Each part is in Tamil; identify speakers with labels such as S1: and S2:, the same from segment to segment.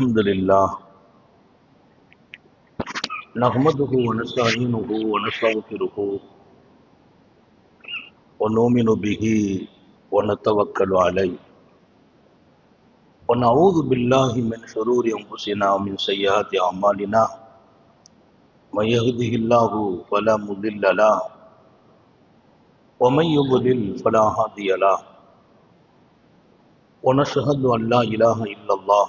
S1: الحمد لله نحمده ونستعينه ونستغفره ونؤمن به ونتوكل عليه ونعوذ بالله من شرور أنفسنا ومن سيئات أعمالنا من يهده الله فلا مضل له ومن يضلل فلا هادي له ونشهد أن لا إله إلا الله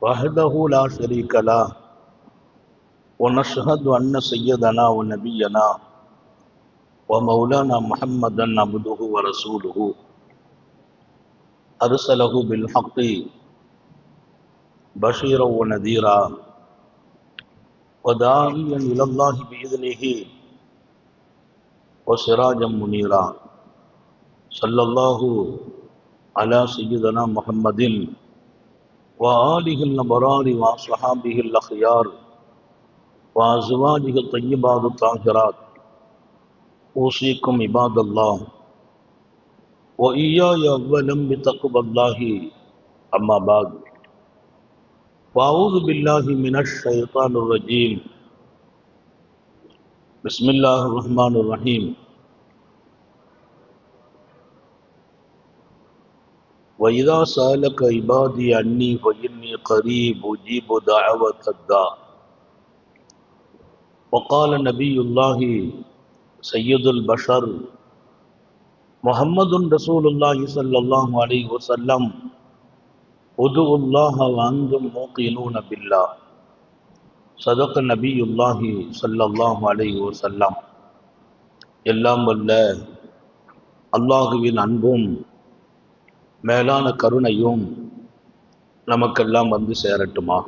S1: وحده لا شريك له ونشهد أن سيدنا ونبينا ومولانا محمدا عبده ورسوله أرسله بالحق بشيرا ونذيرا وداعيا إلى الله بإذنه وسراجا منيرا صلى الله على سيدنا محمد وآله الأبرار وأصحابه الأخيار وأزواجه الطيبات الطاهرات أوصيكم عباد الله وإياي أولا بتقوى الله أما بعد فأعوذ بالله من الشيطان الرجيم بسم الله الرحمن الرحيم وإذا سألك عبادي عني فإني قريب أجيب دعوة الداع وقال نبي الله سيد البشر محمد رسول الله صلى الله عليه وسلم ادعوا الله وأنتم موقنون بالله صدق نبي الله صلى الله عليه وسلم எல்லாம் வல்ல அல்லாஹுவின் அன்பும் மேலான கருணையும் நமக்கெல்லாம் வந்து சேரட்டுமாக.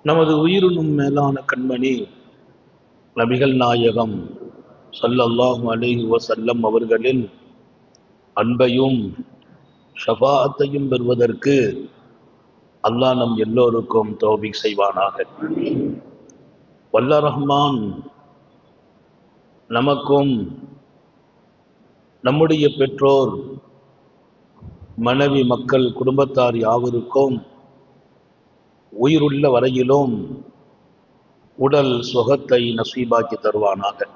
S1: நமது உயிரினும் மேலான கண்மணி நபிகள் நாயகம் ஸல்லல்லாஹு அலைஹி வஸல்லம் அவர்களின் அன்பையும் ஷஃபாஅத்தையும் பெறுவதற்கு அல்லாஹ் நம் எல்லோருக்கும் தௌஃபீக் செய்வானாக. வல்ல ரஹ்மான் நமக்கும் நம்முடைய பெற்றோர் மனைவி மக்கள் குடும்பத்தார் யாவருக்கும் உயிருள்ள வரையிலும் உடல் சுகத்தை நசீபாக்கி தருவானாக.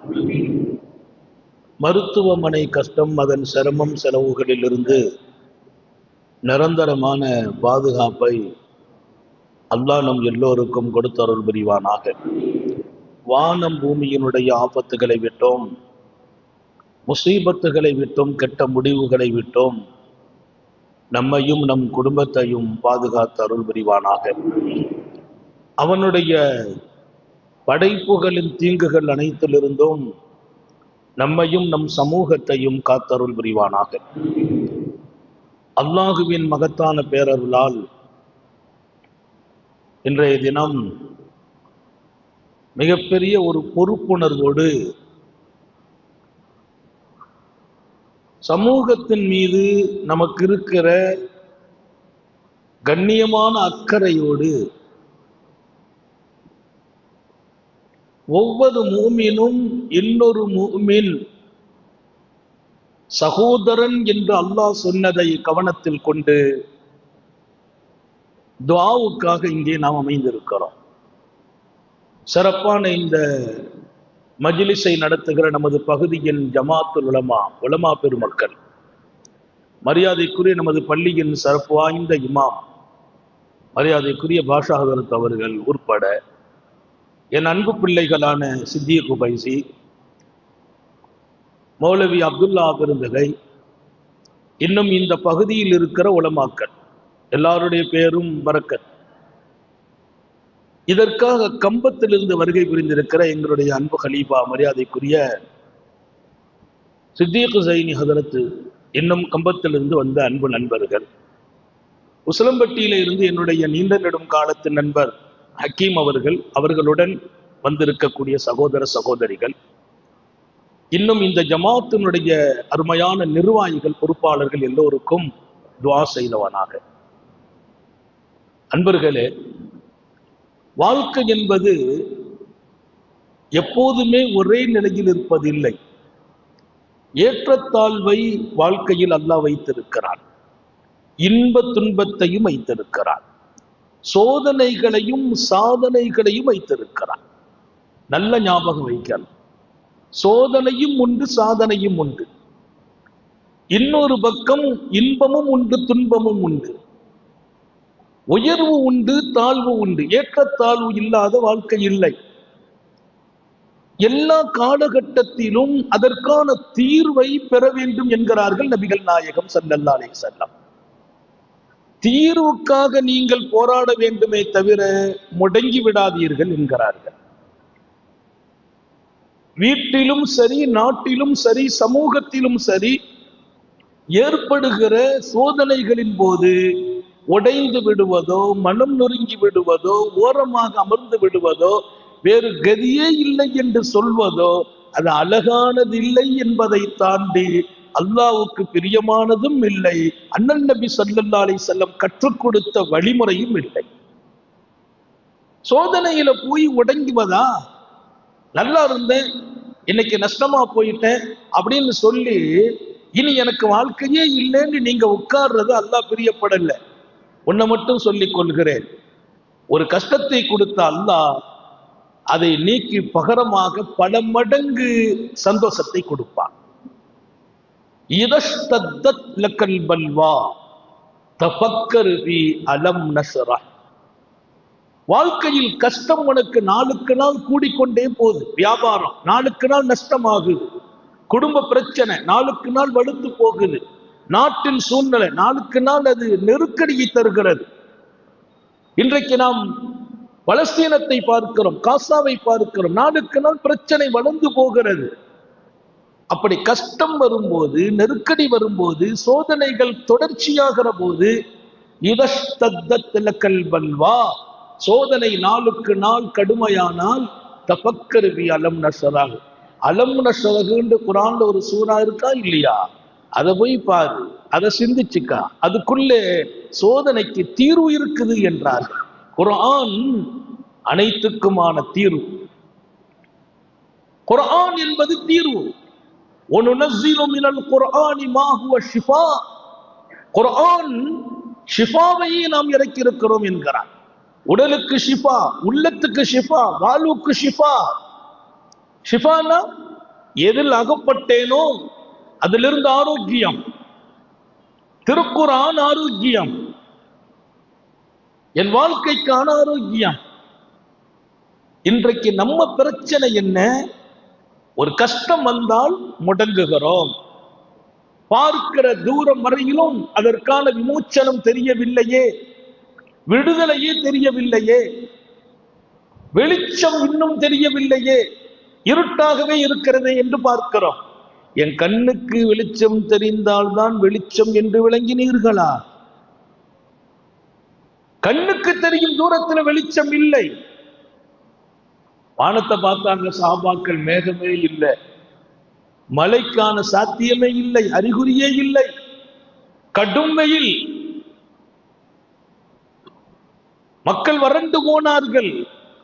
S1: மருத்துவமனை கஷ்டம் அதன் சிரமம் செலவுகளிலிருந்து நிரந்தரமான பாதுகாப்பை அல்லாஹ் நம் எல்லோருக்கும் கொடுத்தருள் புரிவானாக. வானம் பூமியினுடைய ஆபத்துகளை விட்டோம், முசீபத்துகளை விட்டோம், கெட்ட முடிவுகளை விட்டோம் நம்மையும் நம் குடும்பத்தையும் பாதுகாத்து அருள் புரிவானாக. அவனுடைய படைப்புகளின் தீங்குகள் அனைத்திலிருந்தும் நம்மையும் நம் சமூகத்தையும் காத்தருள் புரிவானாக. அல்லாஹுவின் மகத்தான பேரருளால் இன்றைய தினம் மிகப்பெரிய ஒரு பொறுப்புணர்வோடு சமூகத்தின் மீது நமக்கு இருக்கிற கண்ணியமான அக்கறையோடு ஒவ்வொரு மூமினும் இன்னொரு மூமின் சகோதரன் என்று அல்லாஹ் சொன்னதை கவனத்தில் கொண்டு துஆவுக்காக இங்கே நாம் அமைந்திருக்கிறோம். சிறப்பான இந்த மஜ்லிஸை நடத்துகிற நமது பகுதியின் ஜமாத்துல் உலமா பெருமக்கள், மரியாதைக்குரிய நமது பள்ளியின் சிறப்பு வாய்ந்த இமாம் மரியாதைக்குரிய பாஷா ஹதரத் அவர்கள் உட்பட என் அன்பு பிள்ளைகளான சித்திக் குபைசி, மௌலவி அப்துல்லா பெருந்தகை, இன்னும் இந்த பகுதியில் இருக்கிற உலமாக்கள் எல்லாருடைய பேரும் பரக்கத். இதற்காக கம்பத்திலிருந்து வருகை புரிந்திருக்கிற எங்களுடைய அன்பு ஹலீஃபா மரியாதைக்குரிய சித்திக் ஸைனி ஹதரத், இன்னும் கம்பத்திலிருந்து வந்த அன்பு நண்பர்கள், உசிலம்பட்டியில இருந்து என்னுடைய நீண்ட நெடும் காலத்து நண்பர் ஹக்கீம் அவர்களுடன் வந்திருக்கக்கூடிய சகோதர சகோதரிகள், இன்னும் இந்த ஜமாத்தினுடைய அருமையான நிர்வாகிகள், பொறுப்பாளர்கள் எல்லோருக்கும் துஆ செய்தவனாக. அன்பர்களே, வாழ்க்கை என்பது எப்போதுமே ஒரே நிலையில் இருப்பதில்லை. ஏற்றத்தாழ்வை வாழ்க்கையில் அல்லாஹ் வைத்திருக்கிறான். இன்ப துன்பத்தையும் வைத்திருக்கிறான், சோதனைகளையும் சாதனைகளையும் வைத்திருக்கிறான். நல்ல ஞாபகம் வைக்கணும். சோதனையும் உண்டு, சாதனையும் உண்டு. இன்னொரு பக்கம் இன்பமும் உண்டு, துன்பமும் உண்டு. உயர்வு உண்டு, தாழ்வு உண்டு. ஏற்றத்தாழ்வு இல்லாத வாழ்க்கை இல்லை. எல்லா காலகட்டத்திலும் அதற்கான தீர்வை பெற வேண்டும் என்கிறார்கள் நபிகள் நாயகம் ஸல்லல்லாஹு அலைஹி வஸல்லம். தீர்வுக்காக நீங்கள் போராட வேண்டுமே தவிர முடங்கி விடாதீர்கள் என்கிறார்கள். வீட்டிலும் சரி, நாட்டிலும் சரி, சமூகத்திலும் சரி, ஏற்படுகிற சோதனைகளின் போது உடைந்து விடுவதோ, மனம் நொறுங்கி விடுவதோ, ஓரமாக அமர்ந்து விடுவதோ, வேறு கதியே இல்லை என்று சொல்வதோ அது அழகானது இல்லை என்பதை தாண்டி அல்லாஹ்வுக்கு பிரியமானதும் இல்லை, அண்ணல் நபி ஸல்லல்லாஹு அலைஹி வஸல்லம் கற்றுக் கொடுத்த வழிமுறையும் இல்லை. சோதனையில போய் உடங்குவதா? நல்லா இருந்தேன், இன்னைக்கு நஷ்டமா போயிட்டேன் அப்படின்னு சொல்லி இனி எனக்கு வாழ்க்கையே இல்லைன்னு நீங்க உட்கார்றது அல்லாஹ் பிரியப்படல. உன்னை மட்டும் சொல்லிக் கொள்கிறேன், ஒரு கஷ்டத்தை கொடுத்த அல்லாஹ் அதை நீக்கி பகரமாக பல மடங்கு சந்தோஷத்தை கொடுப்பான். இதஸ்தத்தத் லக்கல் பல்வா தஃபக்கர் ஃபீ அலம் நஸ்ரஹ். வாழ்க்கையில் கஷ்டம் உனக்கு நாளுக்கு நாள் கூடிக்கொண்டே போகுது. வியாபாரம் நாளுக்கு நாள் நஷ்டமாகுது, குடும்ப பிரச்சனை நாளுக்கு நாள் வலுத்து போகுது, நாட்டின் சூழ்நிலை நாளுக்கு நாள் அது நெருக்கடியை தருகிறது. இன்றைக்கு நாம் பலஸ்தீனத்தை பார்க்கிறோம், காசாவை பார்க்கிறோம், நாளுக்கு நாள் பிரச்சனை வளர்ந்து போகிறது. அப்படி கஷ்டம் வரும்போது, நெருக்கடி வரும்போது, சோதனைகள் தொடர்ச்சியாகிற போது இதஸ்தத்தத் லக்கல் பல்வா, சோதனை நாளுக்கு நாள் கடுமையானால் தஃபக்கர் ஃபீ அலம் நஸ்ரஹ். அலம் நஸ்ரஹ்னு குர்ஆன்ல ஒரு சூரா இருக்கா இல்லையா? அதை போய் பாரு, அதை சிந்திச்சுக்கா, அதுக்குள்ளே சோதனைக்கு தீர்வு இருக்குது என்றார். குர்ஆன் அனைத்துக்குமான தீர்வு. குர்ஆன் என்பது தீர்வு. وَنُنَزِّلُ مِنَ الْقُرْآنِ مَا هُوَ شِفَاءٌ. குர்ஆன் ஷிஃபாவையே நாம் இறக்கி இருக்கிறோம் என்கிறார். உடலுக்கு ஷிஃபா, உள்ளத்துக்கு ஷிஃபா, வாழ்வுக்கு ஷிஃபா. ஷிஃபானா எதில் அகப்பட்டேனோ அதிலிருந்து ஆரோக்கியம். திருக்குர்ஆன் ஆரோக்கியம், என் வாழ்க்கைக்கான ஆரோக்கியம். இன்றைக்கு நம்ம பிரச்சனை என்ன? ஒரு கஷ்டம் வந்தால் முடங்குகிறோம். பார்க்கிற தூரம் வரையிலும் அதற்கான விமோச்சனம் தெரியவில்லையே, விடுதலையே தெரியவில்லையே, வெளிச்சம் இன்னும் தெரியவில்லையே, இருட்டாகவே இருக்கிறதே என்று பார்க்கிறோம். என் கண்ணுக்கு வெளிச்சம் தெரிந்தால்தான் வெளிச்சம் என்று விளங்கினீர்களா? கண்ணுக்கு தெரியும் தூரத்தில் வெளிச்சம் இல்லை. வானத்தை பார்த்தாங்க சஹாபாக்கள், மேகமே இல்லை, மழைக்கான சாத்தியமே இல்லை, அறிகுறியே இல்லை, கடும் வெயில், மக்கள் வறண்டு போனார்கள்,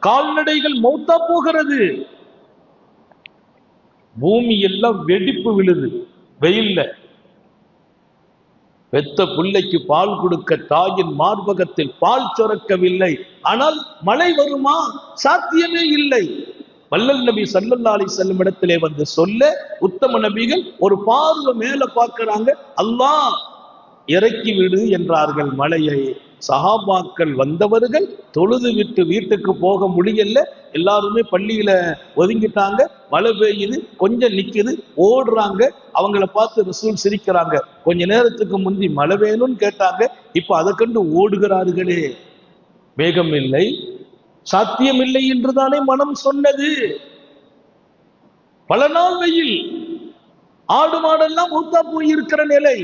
S1: கால்நடைகள் மௌத்தா போகிறது, பூமி எல்லாம் வெடிப்பு விழுது வெயில்ல. பெத்த பிள்ளைக்கு பால் கொடுக்க தாயின் மார்பகத்தில் பால் சுரக்கவில்லை, ஆனால் மழை வருமா? சாத்தியமே இல்லை. வல்லல் நபி ஸல்லல்லாஹு அலைஹி வஸல்லம் இடத்திலே வந்து சொல்ல, உத்தம நபிகள் ஒரு பார்வை மேல பார்க்கிறாங்க, அல்லாஹ் இறக்கி விடு என்றார்கள் மழையை. சஹாபாக்கள் வந்தவர்கள் தொழுது விட்டு வீட்டுக்கு போக முடியல, எல்லாருமே பள்ளியில ஒதுங்கிட்டாங்க. மழை பெய்யுது, கொஞ்சம் நிக்குது, ஓடுறாங்க. அவங்கள பார்த்து ரசூல் சிரிக்கிறாங்க. கொஞ்ச நேரத்துக்கு முந்தி மழை வேணும்னு கேட்டாங்க, இப்ப அதை கண்டு ஓடுகிறார்களே. மேகம் இல்லை, சாத்தியம் இல்லை என்றுதானே மனம் சொன்னது. பல நாள் வெயில், ஆடு மாடெல்லாம் மூத்தா போயிருக்கிற நிலை,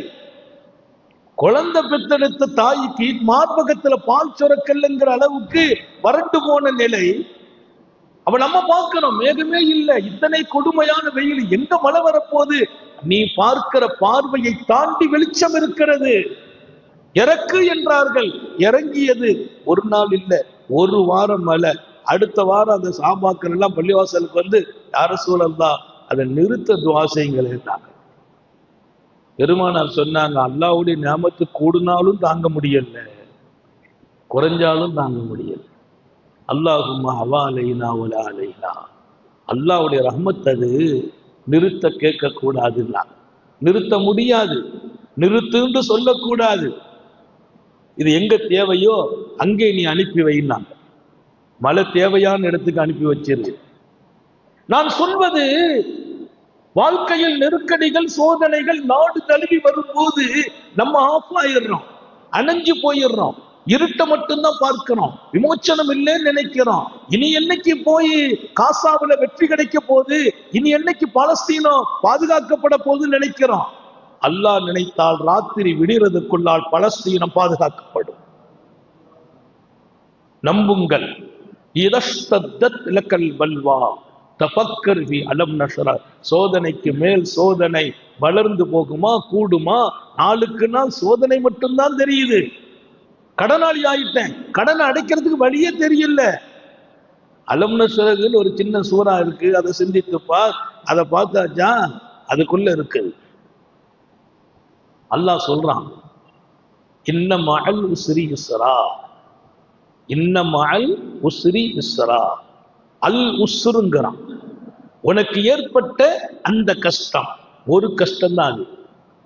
S1: குழந்தை பெற்றெடுத்த தாய்க்கு மார்பகத்துல பால் சுரக்கல்ங்கிற அளவுக்கு வறண்டு போன நிலை. அப்ப நம்ம பார்க்கிறோம், மேகமே இல்லை, இத்தனை கொடுமையான வெயில், எங்க மழை வரப்போகுது? நீ பார்க்கிற பார்வையை தாண்டி வெளிச்சம் இருக்கிறது. இறக்கு என்றார்கள், இறங்கியது ஒரு நாள் இல்லை, ஒரு வாரம் மழை. அடுத்த வாரம் அந்த சஹாபாக்கள் எல்லாம் பள்ளிவாசலுக்கு வந்து, யா ரசூலல்லாஹ் அதை நிறுத்த துஆ செய்யுங்கள் என்றாங்க. பெருமானார் சொன்னாங்க, அல்லாஹ்வுடைய நியாமத்து கூடுனாலும் தாங்க முடியல, குறைஞ்சாலும் தாங்க முடியல. அல்லாஹும்ம ஹவா அலைனா வலா அலைனா. அல்லாஹ்வுடைய ரஹ்மத் அது நிறுத்த கேட்க கூடாதுன்னா, நிறுத்த முடியாது, நிறுத்துன்னு சொல்லக்கூடாது. இது எங்க தேவையோ அங்கே நீ அனுப்பி வைனாங்க. மழை தேவையான இடத்துக்கு அனுப்பி வச்சிரு. நான் சொல்வது, வாழ்க்கையில் நெருக்கடிகள் சோதனைகள் நாடு தழுவி வரும்போது நம்ம ஆஃப் ஆயிடுறோம், அணைஞ்சு போயிடுறோம், இருட்ட மட்டும்தான் பார்க்கிறோம், விமோச்சனம் இல்லைன்னு நினைக்கிறோம். இனி என்னைக்கு போய் காசாவுல வெற்றி கிடைக்க போகுது, இனி என்னைக்கு பாலஸ்தீனம் பாதுகாக்கப்பட போகுதுன்னு நினைக்கிறோம். அல்லாஹ் நினைத்தால் ராத்திரி விடுறதுக்குள்ளால் பலஸ்தீனம் பாதுகாக்கப்படும். நம்புங்கள். இதஷ்தத்தத் லக்கல் பல்வா தஃபக்கர் ஃபீ அலம் நஷ்ரா. சோதனைக்கு மேல் சோதனை வளர்ந்து போகுமா, கூடுமா? நாளுக்கு நாள் சோதனை மட்டும்தான் தெரியுது. கடனாளி ஆயிட்டேன், கடனை அடைக்கிறதுக்கு வழியே தெரியல. அலம் நஷ்ரன்னு ஒரு சின்ன சூறா இருக்கு, அதை சிந்தித்துப்பா. அதை பார்த்தாச்சா அதுக்குள்ள இருக்கு. அல்லாஹ் சொல்றான், இன்ன மஅல் உஸ்ரி யுஸ்ரா, இன்ன மஅல் உஸ்ரி யுஸ்ரா. அல் உஸ்ருங்கிறான். உனக்கு ஏற்பட்ட அந்த கஷ்டம் ஒரு கஷ்டம் தான். அது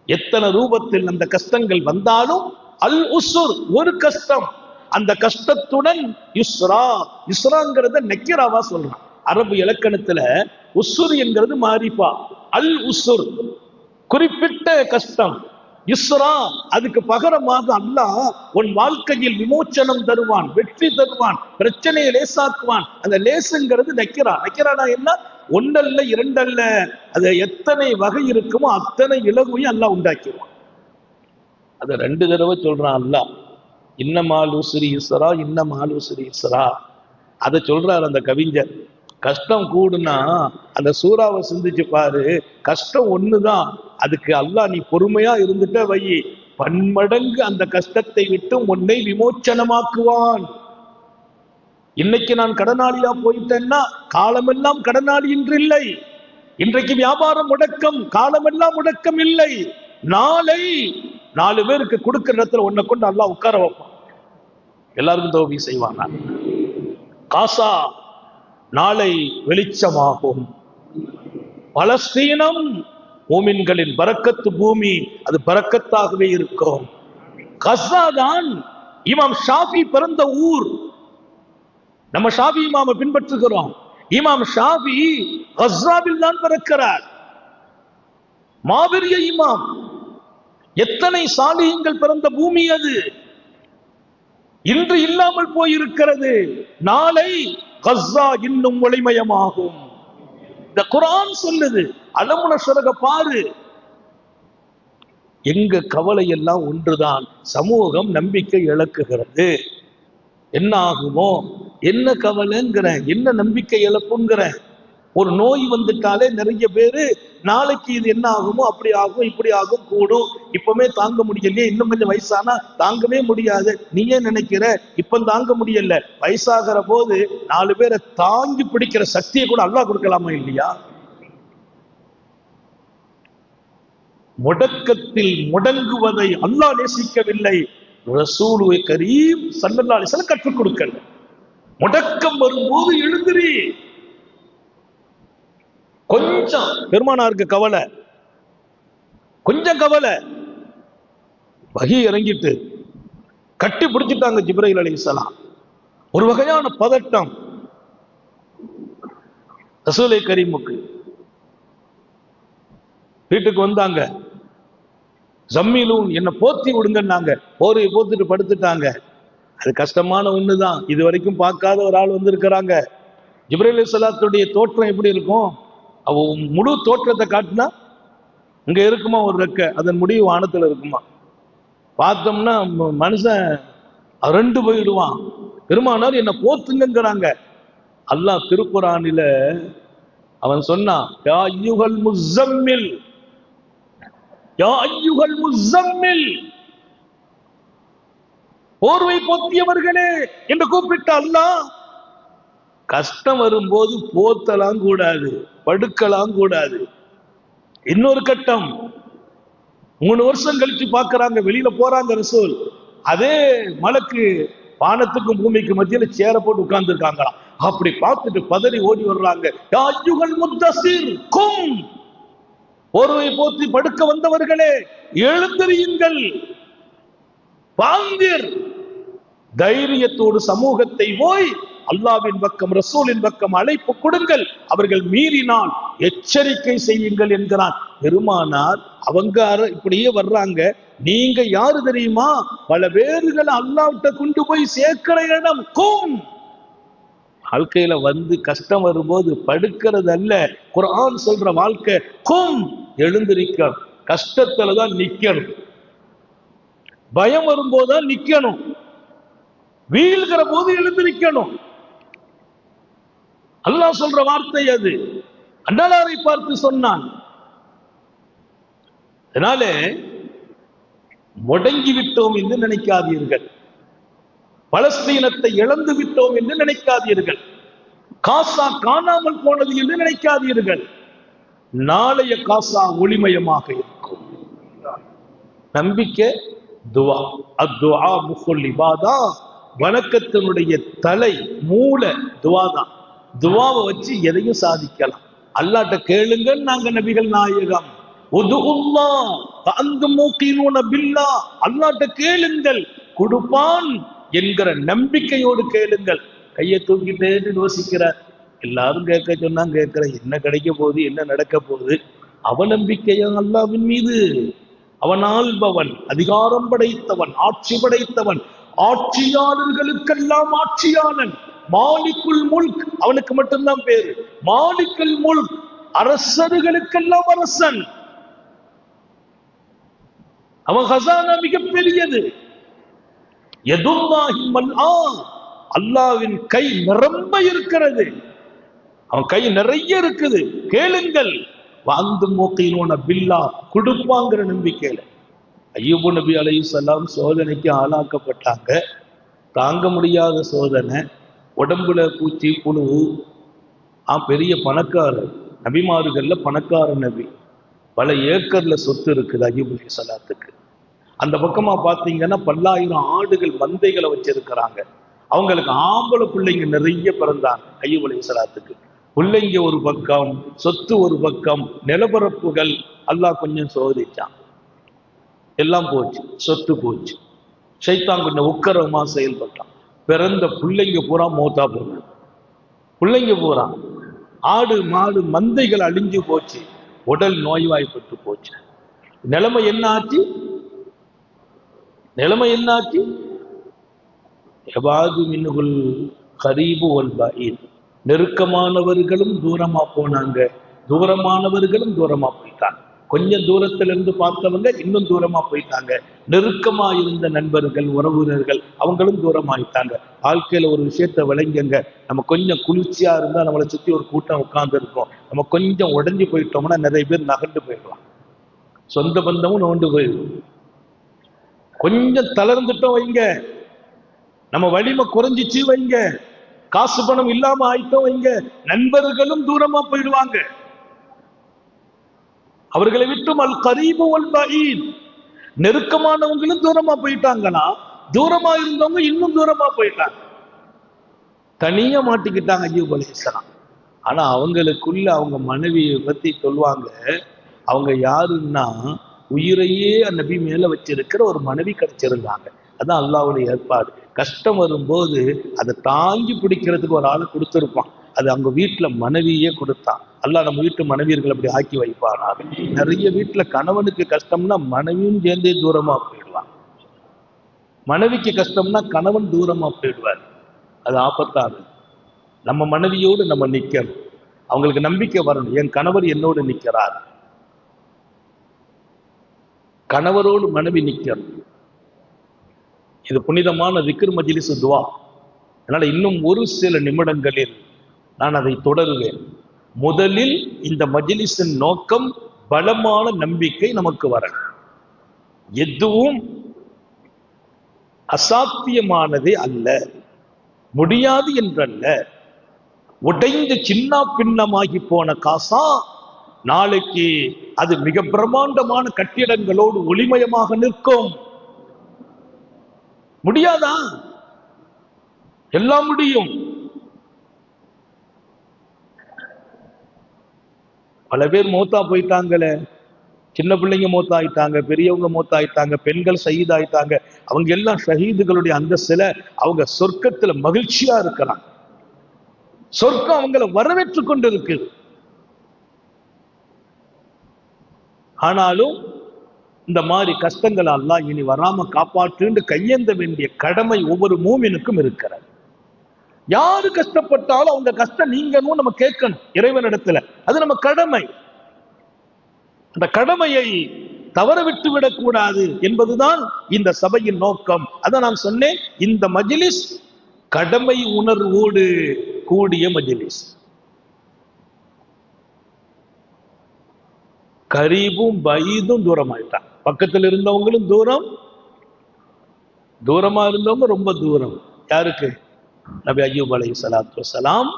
S1: எத்தனை ரூபத்தில் அந்த கஷ்டங்கள் வந்தாலும் அல் உஸ்ர் ஒரு கஷ்டம். அந்த கஷ்டத்துடன் யுஸ்ரா, யுஸ்ராங்கிறத நக்கிராவா சொல்றான். அரபு இலக்கணத்துல உஸ்ர் என்கிறது மாரிஃபா, அல் உஸ்ர் குறிப்பிட்ட கஷ்டம். யுஸ்ரா அதுக்கு பகரமாக அல்லாஹ் உன் வாழ்க்கையில் விமோச்சனம் தருவான், வெற்றி தருவான், பிரச்சனையை லேசாக்குவான். அந்த லேசுங்கிறது நக்கிரா. நக்கிரானா என்ன? ஒன்றல்ல இரண்டல்ல, அது எத்தனை வகை இருக்குமோ அத்தனை இலகுவையும் அல்லாஹ் உண்டாக்கிடுவான். அதை 2 தடவை சொல்றான் அல்லாஹ். இன்னமால் உஸ்ரி யுஸ்ரா, இன்னமால் உஸ்ரி யுஸ்ரா. அதை சொல்றார் அந்த கவிஞர். கஷ்டம் கூடுனா அந்த சூறாவை சிந்திச்சு பாரு. கஷ்டம் ஒண்ணுதான், அதுக்கு அல்லாஹ் நீ பொறுமையா இருந்துட்ட வை, பன்மடங்கு அந்த கஷ்டத்தை விட்டு உன்னை விமோச்சனமாக்குவான். இன்னைக்கு நான் கடனாளியா போயிட்டேன்னா காலமெல்லாம் கடனாளி என்று இல்லை. இன்றைக்கு வியாபாரம் முடக்கம், காலமெல்லாம் முடக்கம் இல்லை. நாளை 4 பேருக்கு கொடுக்கிற இடத்துல உன்னை கொண்டு அல்லாஹ் உட்கார வைப்பான், எல்லாருக்கும் தௌபி செய்வான். காசா நாளை வெளிச்சமாகும். பலஸ்தீனம் மூமின்களின் பரக்கத்து பூமி, அது பரக்கத்தாகவே இருக்கும். கஸா தான் இமாம் ஷாஃபி பிறந்த ஊர். நம்ம ஷாஃபி இமாமை பின்பற்றுகிறோம். இமாம் ஷாஃபி கஸாவில் தான் பிறக்கிறார். மாபெரிய இமாம். எத்தனை சாலிஹீன்கள் பிறந்த பூமி அது. இன்று இல்லாமல் போயிருக்கிறது. நாளை கஸா இன்னும் ஒளிமயமாகும். இந்த குர்ஆன் சொல்லுது. அலம் நஷ்ரக பாரு. எங்க கவலை எல்லாம் ஒன்றுதான், சமூகம் நம்பிக்கை இழக்குகிறது. என்ன ஆகுமோ, என்ன கவலைங்கிற, என்ன நம்பிக்கை இழப்புங்கிற. ஒரு நோய் வந்துட்டாலே நிறைய பேரு நாளைக்கு இது என்ன ஆகுமோ, அப்படி ஆகும், இப்படி ஆகும், கூடும், இப்பவுமே தாங்க முடியலையே, இன்னும் கொஞ்சம் வயசானா தாங்கவே முடியாது. நீ ஏன் நினைக்கிற, இப்ப தாங்க முடியல, வயசாகிற போது 4 பேரை தாங்கி பிடிக்கிற சக்தியை கூட அல்லாஹ் கொடுக்கலாமா இல்லையா? முடக்கத்தில் முடங்குவதை அல்லாஹ் நேசிக்கவில்லை, ரசூல் கரீம் ஸல்லல்லாஹு அலைஹி வஸல்லம் கற்றுக் கொடுக்கல. முடக்கம் வரும்போது எழுந்திரி. கொஞ்சம் பெருமானாருக்கு கவலை, கொஞ்சம் கவலை. வஹி இறங்கிட்டு கட்டி பிடிச்சிட்டாங்க ஜிப்ரீல் அலைஹிஸ்ஸலாம். ஒரு வகையான பதட்டம் ரசூலை கரீமுக்கு. வீட்டுக்கு வந்தாங்க. ஜம்மீலூன், என்ன போத்தி விடுங்கன்னாங்க. போர்வை போத்துட்டு படுத்துட்டாங்க. அது கஷ்டமான ஒண்ணுதான். இது வரைக்கும் பார்க்காத ஒரு ஆள் வந்திருக்கிறாங்க. ஜிப்ரீல் அலைஹிஸ்ஸலாத்துடைய தோற்றம் எப்படி இருக்கும்? அவ முழு தோற்றத்தை காட்டினா இங்க இருக்குமா ஒரு ரெக்க, அதன் முடிவு வானத்துல இருக்குமா. பார்த்தோம்னா மனுஷன் 2 போயிடுவான். பெருமானார் என்ன போத்துங்கிறாங்க. அல்லாஹ் திருக்குர்ஆனில அவன் சொன்னான், யா அய்யுஹல் முஸம்மில், யா அய்யுஹல் முஸம்மில், போர்வை போத்தியவர்களே என்று கூப்பிட்ட அல்லாஹ். கஷ்டம் வரும்போது போத்தலாம் கூடாது, படுக்கலாம் கூடாது. இன்னொரு கட்டம், 3 வருஷம் கழிச்சு பாக்குறாங்க, வெளியில போறாங்க ரசூல். அதே மலக்கு வானத்துக்கும் பூமிக்கு மத்தியில சேர போட்டு உட்கார்ந்து இருக்காங்களாம். அப்படி பார்த்துட்டு பதறி ஓடி வர்றாங்க. யா அய்யுஹல் முத்தஸிர் கும், போர்வை போத்தி படுக்க வந்தவர்களே எழுந்திரியுங்கள், வாங்கீர், தைரியத்தோடு சமூகத்தை போய் அல்லாஹ்வின் பக்கம் ரசூலின் பக்கம் அழைப்பு கொடுங்கள், அவர்கள் மீறினால் எச்சரிக்கை செய்யுங்கள் என்கிறான் பெருமானார். அவங்க இப்படியே வர்றாங்க. நீங்க யாரு தெரியுமா? பல பேர்களை அல்லாஹ்விட்ட கொண்டு போய் சேர்க்கிற இடம். கும், வாழ்க்கையில வந்து கஷ்டம் வரும்போது படுக்கிறது அல்ல குர்ஆன் சொல்ற வாழ்க்கை. கும், எழுந்திருக்கணும். கஷ்டத்துலதான் நிக்கணும், பயம் வரும்போதுதான் நிக்கணும், வீழ்கிற போது எழுந்திருக்கணும். அல்லாஹ் சொல்ற வார்த்தை அது. அண்ணலாரை பார்த்து சொன்னான். அதனால முடங்கி விட்டோம் என்று நினைக்காதீர்கள், பலஸ்தீனத்தை இழந்து விட்டோம் என்று நினைக்காதீர்கள், காசா காணாமல் போனது என்று நினைக்காதீர்கள். நாளைய காசா ஒளிமயமாக இருக்கும். நம்பிக்கை, துவா. அத்துஆ முஹுல் இபாதா, வணக்கத்தினுடைய தலை மூல துவா தான். துவாவை வச்சு எதையும் சாதிக்கலாம். அல்லாஹ்ட்ட கேளுங்கள், நாங்க நபிகள் நாயகம். உதுல்லாஹ் வஅன்தும் மூகினூன பில்லாஹ், அல்லாஹ்ட்ட கேளுங்கள் கொடுப்பான் என்கிற நம்பிக்கையோடு கேளுங்கள். கையை தூக்கிட்டே யோசிக்கிறார். எல்லாரும் கேட்க சொன்னா கேட்கிற, என்ன கிடைக்க போகுது, என்ன நடக்க போகுது? அவநம்பிக்கையா அல்லாஹ்வின் மீது? அவன் ஆள்பவன், அதிகாரம் படைத்தவன், ஆட்சி படைத்தவன், ஆட்சியாளர்களுக்கெல்லாம் ஆட்சியாளன். மாலிக்குல் முல்க், அவனுக்கு மட்டும்தான் பேரு மாலிக்குல் முல்க், அரசர்களுக்கெல்லாம் அரசன். அவன் ஹசானா மிகப்பெரியது. யதுல்லாஹி மல்ஆ, அல்லாஹ்வின் கை நிரம்ப இருக்கிறது. அவன் கை நிறைய இருக்குது. கேளுங்கள். வஅன்தும் மூகினூன பில்லாஹ், கொடுப்பாங்கிற நம்பிக்கையில. அய்யூப் நபி அலைஹிஸ்ஸலாம் சோதனைக்கு ஆளாக்கப்பட்டாங்க. தாங்க முடியாத சோதனை, உடம்புல பூச்சி புழு. பெரிய பணக்காரர், நபிமார்கள்ல பணக்கார நபி, பல ஏக்கர்ல சொத்து இருக்குது அய்யூப் அலைஹிஸ்ஸலாத்துக்கு. அந்த பக்கமா பாத்தீங்கன்னா பல்லாயிரம் ஆடுகள் மந்தைகளை வச்சிருக்கிறாங்க. அவங்களுக்கு ஆம்பளை பிள்ளைங்க நிறைய பிறந்தாங்க அய்யூப் அலைஹிஸ்ஸலாத்துக்கு. பிள்ளைங்க ஒரு பக்கம், சொத்து ஒரு பக்கம், நிலப்பரப்புகள் அல்லாஹ் கொஞ்சம் சோதிச்சான். எல்லாம் போச்சு, சொத்து போச்சு. ஷைத்தான் கொஞ்சம் உக்கரமா செயல்பட்டான். பிறந்த பிள்ளைங்க பூரா மௌத்தா போனாங்க. பிள்ளைங்க பூரா, ஆடு மாடு மந்தைகள் அழிஞ்சு போச்சு. உடல் நோய்வாய்ப்பட்டு போச்சு. நிலைமை என்ன ஆச்சு? நிலைமை என்ன ஆச்சு? எவாது மின்னுகுல் கரீபு வல் பஈத், நெருக்கமானவர்களும் தூரமா போனாங்க, தூரமானவர்களும் தூரமா போயிட்டாங்க. கொஞ்சம் தூரத்துல இருந்து பார்த்தவங்க இன்னும் தூரமா போயிட்டாங்க. நெருக்கமா இருந்த நண்பர்கள், உறவினர்கள் அவங்களும் தூரமாயிட்டாங்க. வாழ்க்கையில ஒரு விஷயத்த விளங்குங்க, நம்ம கொஞ்சம் குளிர்ச்சியா இருந்தா நம்மளை சுத்தி ஒரு கூட்டம் உட்கார்ந்து இருக்கும். நம்ம கொஞ்சம் உடஞ்சி போயிட்டோம்னா நிறைய பேர் நகர்ந்து போயிடலாம், சொந்த பந்தமும் நோண்டு போயிடும். கொஞ்சம் தளர்ந்துட்டோம் வைங்க, நம்ம வலிமை குறைஞ்சிச்சு வைங்க, காசு பணம் இல்லாம ஆயிட்டோம் வைங்க, நண்பர்களும் தூரமா போயிடுவாங்க. அவர்களை விட்டும் அல் கரீபு வல் பஈத், நெருக்கமானவங்களும் தூரமா போயிட்டாங்கன்னா தூரமா இருந்தவங்க இன்னும் தூரமா போயிட்டாங்க. தனியா மாட்டிக்கிட்டாங்க அய்யூப் அலைஹிஸ்ஸலாம். ஆனா அவங்களுக்குள்ள அவங்க மனைவியை பத்தி சொல்லுவாங்க. அவங்க யாருன்னா, உயிரையே நபி மேல வச்சிருக்கிற ஒரு மனைவி கிடைச்சிருந்தாங்க. அதான் அல்லாஹ்வுடைய ஏற்பாடு. கஷ்டம் வரும்போது அதை தாங்கி பிடிக்கிறதுக்கு ஒரு ஆளு கொடுத்துருப்பான். அது அவங்க வீட்டுல மனைவியே கொடுத்தான். அல்லாஹ் நம்ம வீட்டு மனைவியர்கள் அப்படி ஆக்கி வைப்பானா? நிறைய வீட்டுல கணவனுக்கு கஷ்டம்னா மனைவியும் சேர்ந்தே தூரமா போயிடுவான். மனைவிக்கு கஷ்டம்னா கணவன் தூரமா போயிடுவார். அது ஆபத்தானது. நம்ம மனைவியோடு நம்ம நிக்கணும். அவங்களுக்கு நம்பிக்கை வரணும், என் கணவர் என்னோடு நிற்கிறார். கணவரோடு மனைவி நிக்கணும். இது புனிதமான திக்ர் மஜ்லிஸ் துவா. அதனால இன்னும் ஒரு சில நிமிடங்களில் நான் அதை தொடருவேன். முதலில் இந்த மஜ்லிஸின் நோக்கம் பலமான நம்பிக்கை நமக்கு வரணும். எதுவும் அசாத்தியமானதே அல்ல, முடியாது என்றல்ல. உடைந்து சின்ன பின்னமாகி போன காசா நாளைக்கு அது மிக பிரம்மாண்டமான கட்டிடங்களோடு ஒளிமயமாக நிற்கும். முடியாதா? எல்லாம் முடியும். பல பேர் மௌத்தா போயிட்டாங்களே, சின்ன பிள்ளைங்க மௌத்தாயிட்டாங்க, பெரியவங்க மௌத்தாயிட்டாங்க, பெண்கள் ஷஹீத் ஆயிட்டாங்க. அவங்க எல்லாம் ஷஹீதுகளுடைய அந்தஸ்துல அவங்க சொர்க்கத்துல மகிழ்ச்சியா இருக்கிறாங்க. சொர்க்கம் அவங்களை வரவேற்று கொண்டு இருக்கு. ஆனாலும் இந்த மாதிரி கஷ்டங்கள் அல்லாஹ் இனி வராம காப்பாற்று கையேந்த வேண்டிய கடமை ஒவ்வொரு மூமினுக்கும் இருக்கிறது. யாரு கஷ்டப்பட்டாலும் அவங்க கஷ்டம் நீங்கணும் நம்ம கேட்கணும் இறைவனிடத்துல. அது நம்ம கடமை. அந்த கடமையை தவற விட்டு விடக்கூடாது என்பதுதான் இந்த சபையின் நோக்கம். அதான் நான் சொன்னேன், இந்த மஜ்லிஸ் கடமை உணர்வோடு கூடிய மஜ்லிஸ். கரீபும் பஈதும் தூரமாயிட்டான். பக்கத்தில் இருந்தவங்களும் தூரம், தூரமா இருந்தவங்க ரொம்ப தூரம். யாருக்கு? நபி அய்யூப் அலைஹிஸ்ஸலாத்து வஸ்ஸலாம்.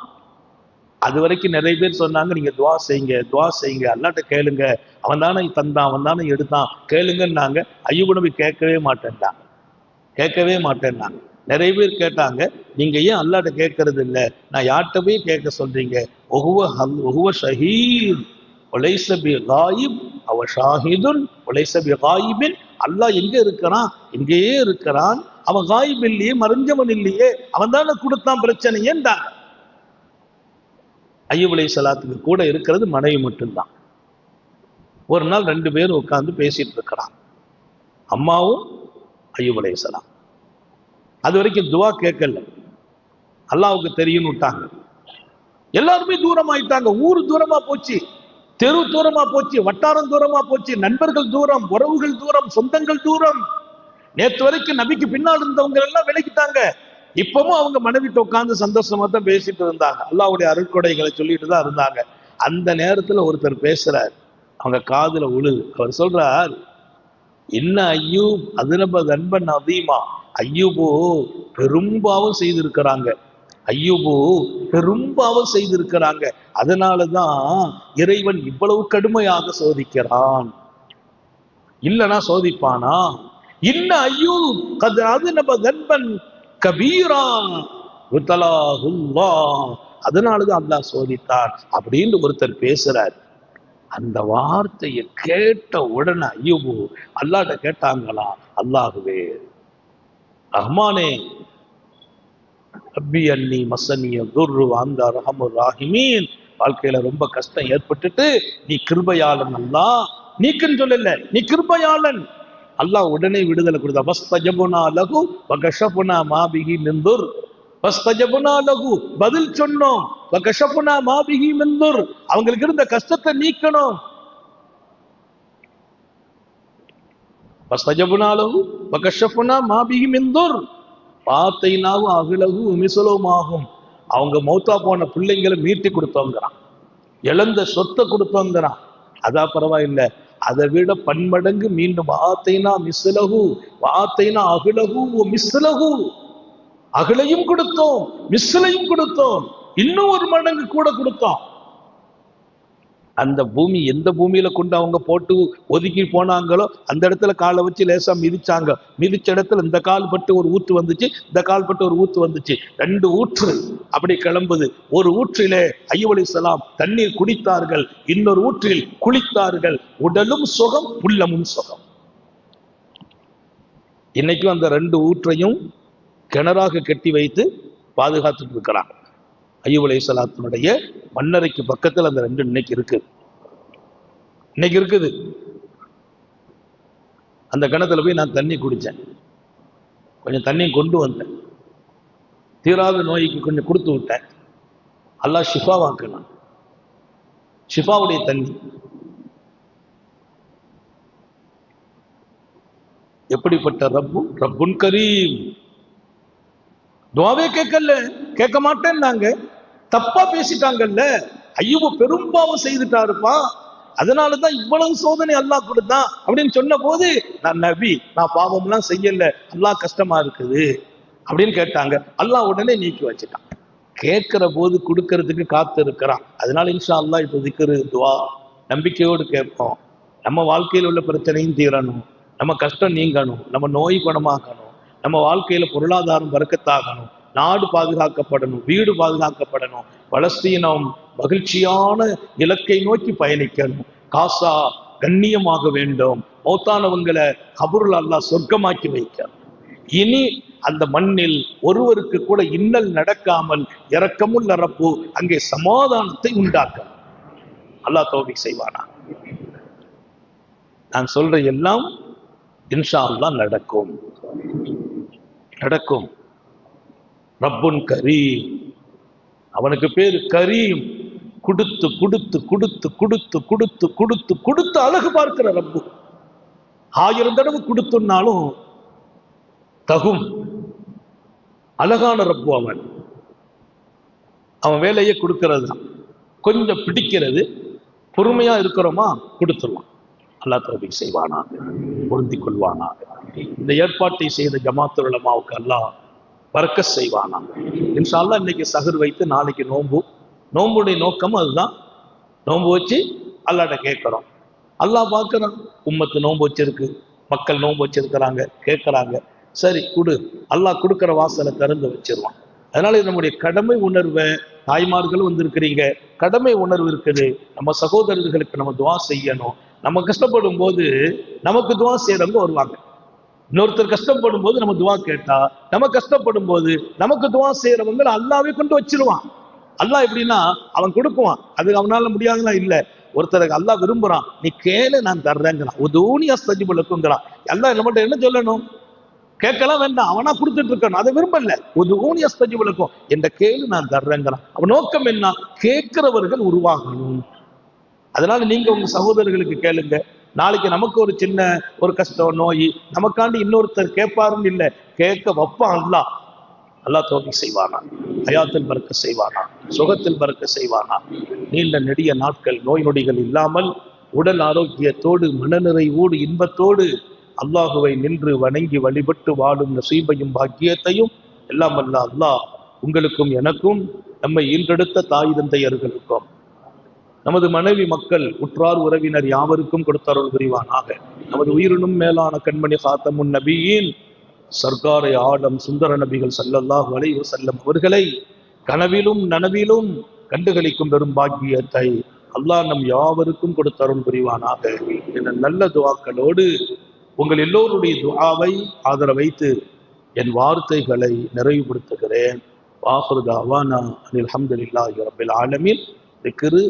S1: அது வரைக்கும் நிறைய பேர் சொன்னாங்க, நீங்க துவா செய்யுங்க, துவா செய்யுங்க, அல்லாஹ்ட்ட கேளுங்க, அவன் தானே தந்தான், அவன் தானே எடுத்தான், கேளுங்கன்னாங்க. அய்யூப் நபி கேட்கவே மாட்டேன்டாங்க, கேட்கவே மாட்டேன்னாங்க. நிறைய பேர் கேட்டாங்க, நீங்க ஏன் அல்லாஹ்ட்ட கேட்கறது இல்லை, நான் யார்கிட்ட போய் கேட்க சொல்றீங்க? ஒஹுவ ஷஹீத் ஒலைஸ பிகாயிப் அவ ஷாஹிதுன் ஒலைஸ பிகாயிபின். அல்லாஹ் எங்க இருக்கிறான்? எங்கேயே இருக்கிறான். அவன் காயிப் இல்லையே, மறைஞ்சவன் இல்லையே, அவன் தானே கொடுத்தான், பிரச்சனை ஏன்டாங்க. அய்யூப் அலைஹிஸ்ஸலாத்துக்கு கூட இருக்கிறது மனைவி மட்டும்தான். ஒரு நாள் 2 பேரும் உட்கார்ந்து பேசிட்டு இருக்கிறான், அம்மாவும் அய்யூப் அலைஹிஸ்ஸலாம். அது வரைக்கும் துவா கேட்கல, அல்லாஹ்வுக்கு தெரியும்னு விட்டாங்க. எல்லாருமே தூரமாயிட்டாங்க. ஊர் தூரமா போச்சு, தெரு தூரமா போச்சு, வட்டாரம் தூரமா போச்சு, நண்பர்கள் தூரம், உறவுகள் தூரம், சொந்தங்கள் தூரம். நேற்று வரைக்கும் நபிக்கு பின்னால் இருந்தவங்க எல்லாம் விலகிட்டாங்க. இப்பவும் அவங்க மனைவிட்டு உட்கார்ந்து சந்தோஷமா தான் பேசிட்டு இருந்தாங்க, அல்லாஹ்வுடைய அருட்கொடைகளை சொல்லிட்டு தான் இருந்தாங்க. அந்த நேரத்துல ஒருத்தர் பேசுறார், அவங்க காதுல உழுது. அவர் சொல்றார், என்ன அய்யூப் அதுனப தன்பன் அதீமா, அய்யூபு பெரும்பாவம் செய்திருக்கிறாங்க, அய்யூபு பெரும்பாவம் செய்திருக்கிறாங்க, அதனாலதான் இறைவன் இவ்வளவு கடுமையாக சோதிக்கிறான். இல்லனா சோதிப்பானா? இன்ன அய்யூப் கத் அதுனப தன்பன் கபீரா உத்தலாஹுல்லாஹ், அதனாலதான் அல்லாஹ் சோதித்தார் அப்படின்னு ஒருத்தர் பேசுறார். அந்த வார்த்தையை கேட்ட உடனே அய்யூப் அல்லாஹ்ட்ட கேட்டாங்களா, அல்லாஹுவே ரஹ்மானே ரப்பி அன்னி மஸ்ஸனிய துர்ரு வஅன்த அர்ஹமுர் ராஹிமீன், வாழ்க்கையில ரொம்ப கஷ்டம் ஏற்பட்டுட்டு நீ கிருபையாளன் அல்லாஹ், நீக்குன்னு சொல்லல, நீ கிருபையாளன். அல்லாஹ் உடனே விடுதலை கொடுத்தா. வஸ்தஜபுனா லஹு வகஷஃபுனா மா பிஹி மின் துர், வஸ்தஜபுனா லஹு பதில் சொன்னோம், வகஷஃபுனா மா பிஹி மின் துர் அவங்களுக்கு இருந்த கஷ்டத்தை நீக்கணும். வஸ்தஜபுனா லஹு வகஷஃபுனா மா பிஹி மின் துர் பாத்தைனாவும் அகிலகு மிசலோமாகும். அவங்க மௌத்தா போன பிள்ளைங்களை மீட்டி கொடுத்தோங்கிறான், இழந்த சொத்தை கொடுத்தோங்கிறான். அதான் பரவாயில்லை, அதை விட பன்மடங்கு மீண்டும் வாத்தைனா மிஸ்லகு வாத்தைனா அகிலகு மிஸ்லகு, அகிலையும் கொடுத்தோம், மிஸ்லையும் கொடுத்தோம், இன்னும் ஒரு மடங்கு கூட கொடுத்தோம். அந்த பூமி எந்த பூமியில கொண்டு அவங்க போட்டு ஒதுக்கி போனாங்களோ அந்த இடத்துல காலை வச்சு லேசா மிதிச்சாங்க. மிதிச்ச இடத்துல இந்த கால் பட்டு ஒரு ஊற்று வந்துச்சு, இந்த கால் பட்டு ஒரு ஊற்று வந்துச்சு, 2 ஊற்று அப்படி கிளம்புது. ஒரு ஊற்றிலே அய்யூப் அலைஹிஸ்ஸலாம் தண்ணீர் குடித்தார்கள், இன்னொரு ஊற்றில் குளித்தார்கள். உடலும் சுகம், உள்ளமும் சுகம். இன்னைக்கும் அந்த 2 ஊற்றையும் கிணறாக கட்டி வைத்து பாதுகாத்துட்டு இருக்கிறாங்க. அய்யூப் அலைஹிஸ்ஸலாத்தினுடைய மண்ணறைக்கு பக்கத்தில் அந்த 2 இன்னைக்கு இருக்குது. அந்த கிணத்துல போய் நான் தண்ணி குடிச்சேன், கொஞ்சம் தண்ணி கொண்டு வந்தேன், தீராத நோய்க்கு கொஞ்சம் கொடுத்து விட்டேன். அல்லாஹ் ஷிஃபாவாக்குனான், ஷிஃபாவுடைய தண்ணி. எப்படிப்பட்ட ரப்பு, ரப்புன் கரீம். துஆவே கேட்கல, கேட்க மாட்டேன்னாங்க, தப்பா பேசிட்டாங்கல்ல. அய்யூப் பெரும்பாவம் செய்துட்டாருப்பா, அதனாலதான் இவ்வளவு சோதனை அல்லாஹ் கொடுத்தான் அப்படின்னு சொன்ன போது, நான் நபி, நான் பாவம்லாம் செய்யல, அல்லாஹ் கஷ்டமா இருக்குது அப்படின்னு கேட்டாங்க. அல்லாஹ் உடனே நீக்கி வச்சுட்டான். கேட்கிற போது கொடுக்கறதுக்கு காத்து இருக்கிறான். அதனால இன்ஷா அல்லாஹ் இப்ப திக்ரு துஆ நம்பிக்கையோடு கேட்போம். நம்ம வாழ்க்கையில் உள்ள பிரச்சனையும் தீரணும், நம்ம கஷ்டம் நீங்கணும், நம்ம நோய் குணமாக்கணும், நம்ம வாழ்க்கையில பொருளாதாரம் வர்க்கத்தாகணும், நாடு பாதுகாக்கப்படணும், வீடு பாதுகாக்கப்படணும், பலஸ்தீனம் மகிழ்ச்சியான இலக்கை நோக்கி பயணிக்கணும், காசா கண்ணியமாக வேண்டும், மௌத்தானவங்களை கபருல் அல்லாஹ் சொர்க்கமாக்கி வைக்கணும். இனி அந்த மண்ணில் ஒருவருக்கு கூட இன்னல் நடக்காமல் இரக்கமுள்ள ரப்பு அங்கே சமாதானத்தை உண்டாக்கணும். அல்லாஹ் தௌஃபீக் செய்வானா. நான் சொல்ற எல்லாம் இன்ஷா அல்லாஹ் நடக்கும். நடக்கும். ரப்புன் கரீம், அவனுக்கு பேரு கரீம். கொடுத்து கொடுத்து கொடுத்து கொடுத்து கொடுத்து கொடுத்து கொடுத்து அழகு பார்க்கிற ரப்பு. 1000 தடவை கொடுத்துனாலும் தகும். அழகான ரப்பு அவன். அவன் வேலையை கொடுக்கிறது தான், கொஞ்சம் பிடிக்கிறது, பொறுமையா இருக்கிறோமா கொடுத்துடலாம். அல்லாஹ் தௌஃபீக் செய்வானாக, பொருந்திக் கொள்வானாக. இந்த ஏற்பாட்டை செய்த ஜமாத்துல் உலமாவுக்கு அல்லாஹ் பரக்கத் செய்வானாக. இன்ஷா அல்லாஹ் இன்னைக்கு சஹர் வைத்து நாளைக்கு நோன்பு. நோன்புடைய நோக்கம் அதுதான். நோன்பு வச்சு அல்லாஹ்ட்ட கேட்கிறோம். அல்லாஹ் பார்க்கிறான், உம்மத்து நோன்பு வச்சிருக்கு, மக்கள் நோன்பு வச்சிருக்கிறாங்க, கேட்கிறாங்க, சரி கொடு. அல்லாஹ் கொடுக்கிற வாசலை திறந்து வச்சிருவான். அதனால நம்முடைய கடமை உணர்வை, தாய்மார்களும் வந்திருக்கிறீங்க, கடமை உணர்வு இருக்குது. நம்ம சகோதரர்களுக்கு நம்ம துவா செய்யணும். நம்ம கஷ்டப்படும் போது நமக்கு துவா செய்யறவங்க வருவாங்க. இன்னொருத்தர் கஷ்டப்படும் போது நம்ம துவா கேட்டா, நம்ம கஷ்டப்படும் போது நமக்கு துவா செய்யறவங்க அல்லாவே கொண்டு வச்சிருவான். அல்லாஹ் எப்படின்னா அவன் கொடுக்குவான், அது அவனால முடியாதுன்னா இல்ல. ஒருத்தருக்கு அல்லாஹ் விரும்புறான், நீ கேளு நான் தர்றேங்கிறான். உதூனி அஸ்தஜிபு லக்குங்கிறான். அல்லாஹ் நம்மகிட்ட என்ன சொல்லணும்? கேட்கலாம் வேண்டாம், அவனா கொடுத்துட்டு இருக்கணும். அதை விரும்பல. உதூனி அஸ்தஜிபு லக்கும், என்ற கேளு நான் தர்றேங்கிறான். அவன் நோக்கம் என்ன? கேட்கிறவர்கள் உருவாகணும். அதனால நீங்க உங்க சகோதரர்களுக்கு கேளுங்க. நாளைக்கு நமக்கு ஒரு சின்ன ஒரு கஷ்டம், நோய், நமக்காண்டி இன்னொருத்தர் கேட்பாருன்னு இல்லை, கேட்க வைப்பான் அல்லாஹ். அல்லாஹ் தௌஃபீக் செய்வானா, ஹயாத்தில் பரக்கத் செய்வானா, சுகத்தில் பரக்கத் செய்வானா. நீண்ட நெடிய நாட்கள் நோய் நொடிகள் இல்லாமல் உடல் ஆரோக்கியத்தோடு மனநிறைவோடு இன்பத்தோடு அல்லாஹுவை நின்று வணங்கி வழிபட்டு வாழும் நசீபையும் பாக்கியத்தையும் எல்லாம் வல்ல அல்லாஹ் உங்களுக்கும் எனக்கும், நம்மை ஈன்றெடுத்த தாய் தந்தையர்களுக்கும், நமது மனைவி மக்கள் உற்றார் உறவினர் யாவருக்கும் கொடுத்தருள் புரிவானாக. நமது உயிரினும் மேலான கண்மணி காத்தமுன் நபியின் சர்க்காரை ஆடம் சுந்தர நபிகள் ஸல்லல்லாஹு அலைஹி வஸல்லம் அவர்களை கனவிலும் நனவிலும் கண்டுகளிக்கும் பெரும் பாக்கியத்தை அல்லாஹ் நம் யாவருக்கும் கொடுத்தருள் புரிவானாக. என்ற நல்ல துஆக்களோடு உங்கள் எல்லோருடைய துஆவை ஆதரவைத்து என் வார்த்தைகளை நிறைவுபடுத்துகிறேன். வாஹிரு தஅவானா அல்ஹம்துலில்லாஹி ரப்பில் ஆலமீன். திக்ரு